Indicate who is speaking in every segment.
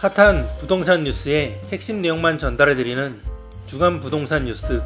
Speaker 1: 핫한 부동산 뉴스의 핵심 내용만 전달해드리는 주간 부동산 뉴스.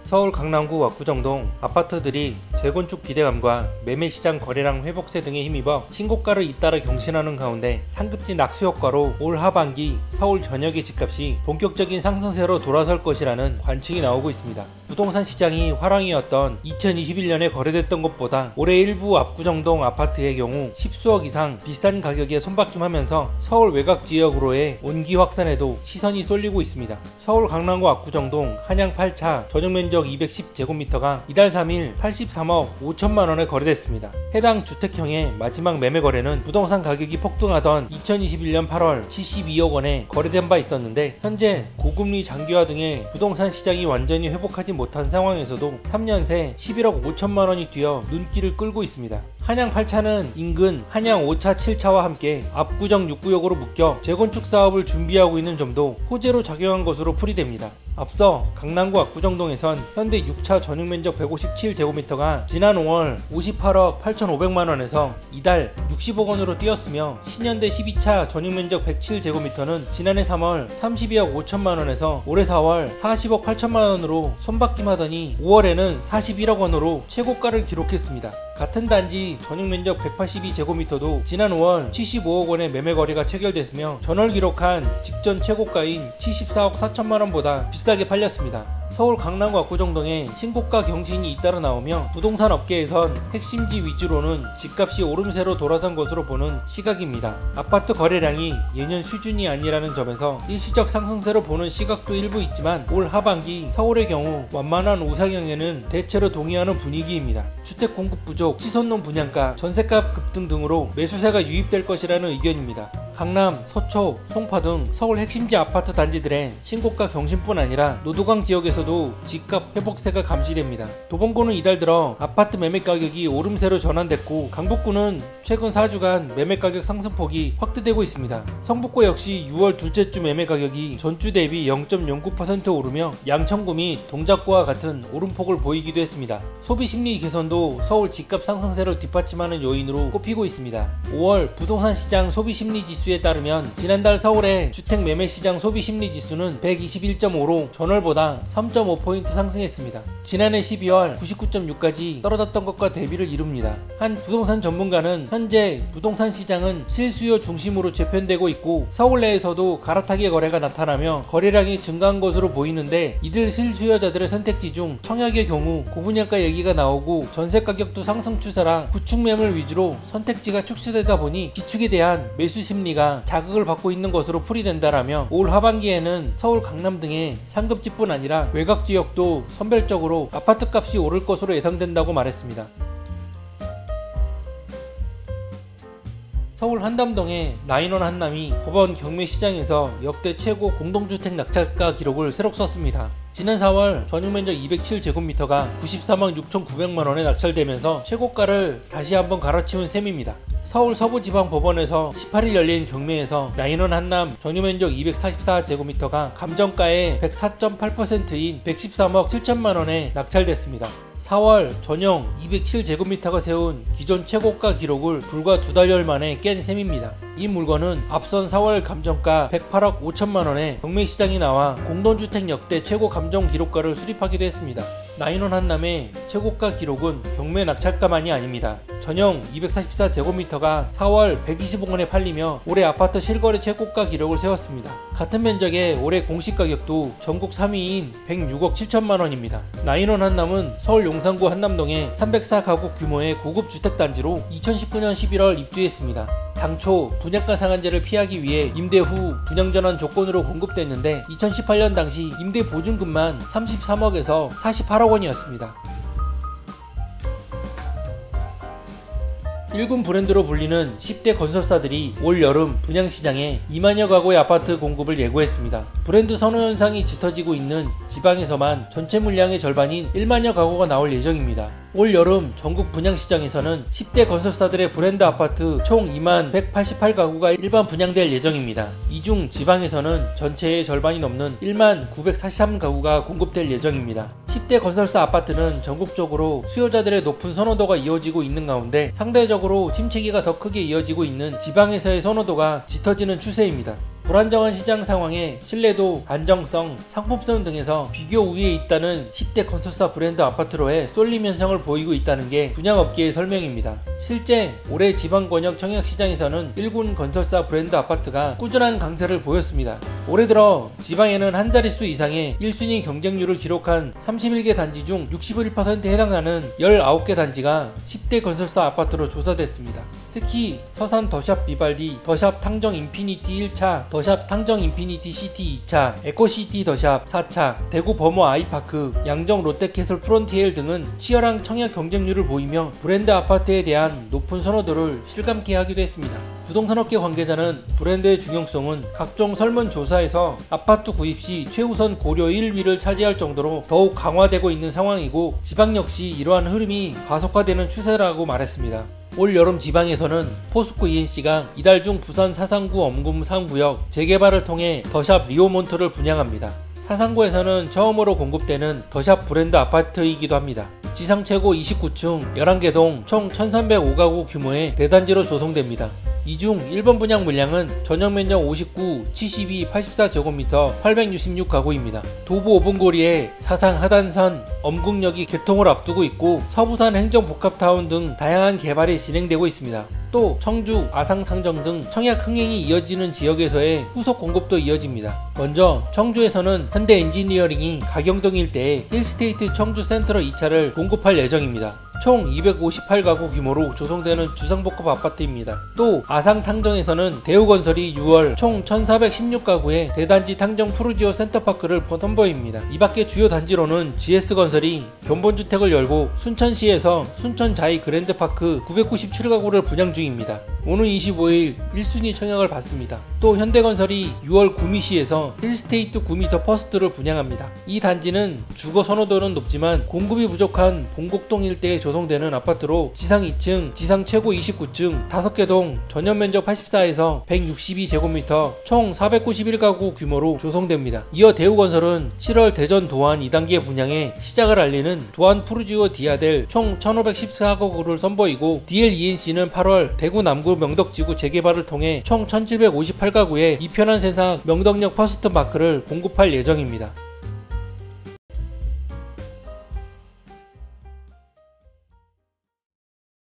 Speaker 1: 서울 강남구 압구정동 아파트들이 재건축 기대감과 매매시장 거래량 회복세 등에 힘입어 신고가를 잇따라 경신하는 가운데 상급지 낙수 효과로 올 하반기 서울 전역의 집값이 본격적인 상승세로 돌아설 것이라는 관측이 나오고 있습니다. 부동산 시장이 화랑이었던 2021년에 거래됐던 것보다 올해 일부 압구정동 아파트의 경우 십수억 이상 비싼 가격에 손바뀜하면서 서울 외곽 지역으로의 온기 확산에도 시선이 쏠리고 있습니다. 서울 강남구 압구정동 한양 8차 전용면적 210제곱미터가 이달 3일 83억 5천만원에 거래됐습니다. 해당 주택형의 마지막 매매 거래는 부동산 가격이 폭등하던 2021년 8월 72억원에 거래된 바 있었는데, 현재 고금리 장기화 등의 부동산 시장이 완전히 회복하지 못한 상황에서도 3년 새 11억 5천만원이 뛰어 눈길을 끌고 있습니다. 한양 8차는 인근 한양 5차 7차와 함께 압구정 6구역으로 묶여 재건축 사업을 준비하고 있는 점도 호재로 작용한 것으로 풀이됩니다. 앞서 강남구 압구정동에선 현대 6차 전용면적 157제곱미터가 지난 5월 58억 8,500만원에서 이달 60억원으로 뛰었으며, 신현대 12차 전용면적 107제곱미터는 지난해 3월 32억 5천만원에서 올해 4월 40억 8천만원으로 손바뀜하더니 5월에는 41억원으로 최고가를 기록했습니다. 같은 단지 전용면적 182제곱미터도 지난 5월 75억원의 매매거래가 체결됐으며 전월 기록한 직전 최고가인 74억 4천만원보다 비싸게 팔렸습니다. 서울 강남구 압구정동에 신고가 경신이 잇따라 나오며 부동산 업계에선 핵심지 위주로는 집값이 오름세로 돌아선 것으로 보는 시각입니다. 아파트 거래량이 예년 수준이 아니라는 점에서 일시적 상승세로 보는 시각도 일부 있지만, 올 하반기 서울의 경우 완만한 우상향에는 대체로 동의하는 분위기입니다. 주택 공급 부족, 치솟는 분양가, 전셋값 급등 등으로 매수세가 유입될 것이라는 의견입니다. 강남, 서초, 송파 등 서울 핵심지 아파트 단지들의 신고가 경신뿐 아니라 노도강 지역에서도 집값 회복세가 감지됩니다. 도봉구는 이달 들어 아파트 매매 가격이 오름세로 전환됐고, 강북구는 최근 4주간 매매 가격 상승폭이 확대되고 있습니다. 성북구 역시 6월 둘째 주 매매 가격이 전주 대비 0.09% 오르며 양천구 및 동작구와 같은 오름폭을 보이기도 했습니다. 소비심리 개선도 서울 집값 상승세를 뒷받침하는 요인으로 꼽히고 있습니다. 5월 부동산 시장 소비심리 지수 에 따르면 지난달 서울의 주택 매매시장 소비심리지수는 121.5로 전월보다 3.5포인트 상승했습니다. 지난해 12월 99.6까지 떨어졌던 것과 대비를 이룹니다. 한 부동산 전문가는 현재 부동산 시장은 실수요 중심으로 재편되고 있고, 서울 내에서도 갈아타기 거래가 나타나며 거래량이 증가한 것으로 보이는데, 이들 실수요자들의 선택지 중 청약의 경우 고분양가 얘기가 나오고 전세 가격도 상승 추세라 구축 매물 위주로 선택지가 축소되다 보니 비축에 대한 매수 심리가 자극을 받고 있는 것으로 풀이된다라며, 올 하반기에는 서울 강남 등의 상급지뿐 아니라 외곽 지역도 선별적으로 아파트값이 오를 것으로 예상된다고 말했습니다. 서울 한담동의 나인원 한남이 법원 경매시장에서 역대 최고 공동주택 낙찰가 기록을 새록 썼습니다. 지난 4월 전용면적 207제곱미터가 93억 6,900만원에 낙찰되면서 최고가를 다시 한번 갈아치운 셈입니다. 서울 서부지방법원에서 18일 열린 경매에서 나인원 한남 전용면적 244제곱미터가 감정가의 104.8%인 113억 7천만원에 낙찰됐습니다. 4월 전용 207제곱미터가 세운 기존 최고가 기록을 불과 2달여 만에 깬 셈입니다. 이 물건은 앞선 4월 감정가 108억 5천만원에 경매시장이 나와 공동주택 역대 최고 감정 기록가를 수립하기도 했습니다. 나인원 한남의 최고가 기록은 경매 낙찰가만이 아닙니다. 전용 244제곱미터가 4월 120억원에 팔리며 올해 아파트 실거래 최고가 기록을 세웠습니다. 같은 면적의 올해 공시가격도 전국 3위인 106억 7천만원입니다. 나인원 한남은 서울 용산구 한남동에 304가구 규모의 고급 주택단지로 2019년 11월 입주했습니다. 당초 분양가 상한제를 피하기 위해 임대 후 분양전환 조건으로 공급됐는데, 2018년 당시 임대 보증금만 33억에서 48억원이었습니다. 1군 브랜드로 불리는 10대 건설사들이 올 여름 분양시장에 2만여 가구의 아파트 공급을 예고했습니다. 브랜드 선호 현상이 짙어지고 있는 지방에서만 전체 물량의 절반인 1만여 가구가 나올 예정입니다. 올 여름 전국 분양시장에서는 10대 건설사들의 브랜드 아파트 총 2만 188가구가 일반 분양될 예정입니다. 이 중 지방에서는 전체의 절반이 넘는 1만 943가구가 공급될 예정입니다. 10대 건설사 아파트는 전국적으로 수요자들의 높은 선호도가 이어지고 있는 가운데 상대적으로 침체기가 더 크게 이어지고 있는 지방에서의 선호도가 짙어지는 추세입니다. 불안정한 시장 상황에 신뢰도, 안정성, 상품성 등에서 비교 우위에 있다는 10대 건설사 브랜드 아파트로의 쏠림 현상을 보이고 있다는 게 분양업계의 설명입니다. 실제 올해 지방권역 청약시장에서는 1군 건설사 브랜드 아파트가 꾸준한 강세를 보였습니다. 올해 들어 지방에는 한 자릿수 이상의 1순위 경쟁률을 기록한 31개 단지 중 61%에 해당하는 19개 단지가 10대 건설사 아파트로 조사됐습니다. 특히 서산 더샵 비발디, 더샵 탕정 인피니티 1차, 더샵 탕정 인피니티 시티 2차, 에코시티 더샵 4차, 대구 범어 아이파크, 양정 롯데캐슬 프론티엘 등은 치열한 청약 경쟁률을 보이며 브랜드 아파트에 대한 높은 선호도를 실감케 하기도 했습니다. 부동산업계 관계자는 브랜드의 중요성은 각종 설문조사에서 아파트 구입 시 최우선 고려 1위를 차지할 정도로 더욱 강화되고 있는 상황이고 지방 역시 이러한 흐름이 가속화되는 추세라고 말했습니다. 올 여름 지방에서는 포스코 ENC가 이달 중 부산 사상구 엄금 상구역 재개발을 통해 더샵 리오몬트를 분양합니다. 사상구에서는 처음으로 공급되는 더샵 브랜드 아파트이기도 합니다. 지상 최고 29층 11개 동 총 1305가구 규모의 대단지로 조성됩니다. 이 중 1번 분양 물량은 전용 면적 59, 72, 84제곱미터 866가구입니다. 도보 5분 거리에 사상 하단선, 엄궁역이 개통을 앞두고 있고 서부산 행정복합타운 등 다양한 개발이 진행되고 있습니다. 또 청주, 아상 상정 등 청약 흥행이 이어지는 지역에서의 후속 공급도 이어집니다. 먼저 청주에서는 현대 엔지니어링이 가경동 일대에 힐스테이트 청주 센트럴 2차를 공급할 예정입니다. 총 258가구 규모로 조성되는 주상복합 아파트입니다. 또 아상 탕정에서는 대우건설이 6월 총 1416가구의 대단지 탕정 푸르지오 센터파크를 선보입니다. 이밖에 주요 단지로는 GS건설이 견본주택을 열고 순천시에서 순천자이 그랜드파크 997가구를 분양 중입니다. 오는 25일 1순위 청약을 받습니다. 또 현대건설이 6월 구미시에서 힐스테이트 구미 더 퍼스트를 분양합니다. 이 단지는 주거 선호도는 높지만 공급이 부족한 봉곡동 일대에 조성되는 아파트로 지상 2층, 지상 최고 29층, 5개 동, 전용 면적 84에서 162제곱미터, 총 491가구 규모로 조성됩니다. 이어 대우건설은 7월 대전 도안 2단계 분양에 시작을 알리는 도안 푸르지오 디아델 총 1514가구를 선보이고 DLENC는 8월 대구 남구 명덕지구 재개발을 통해 총 1758가구의 이편한 세상 명덕역 퍼스트 마크를 공급할 예정입니다.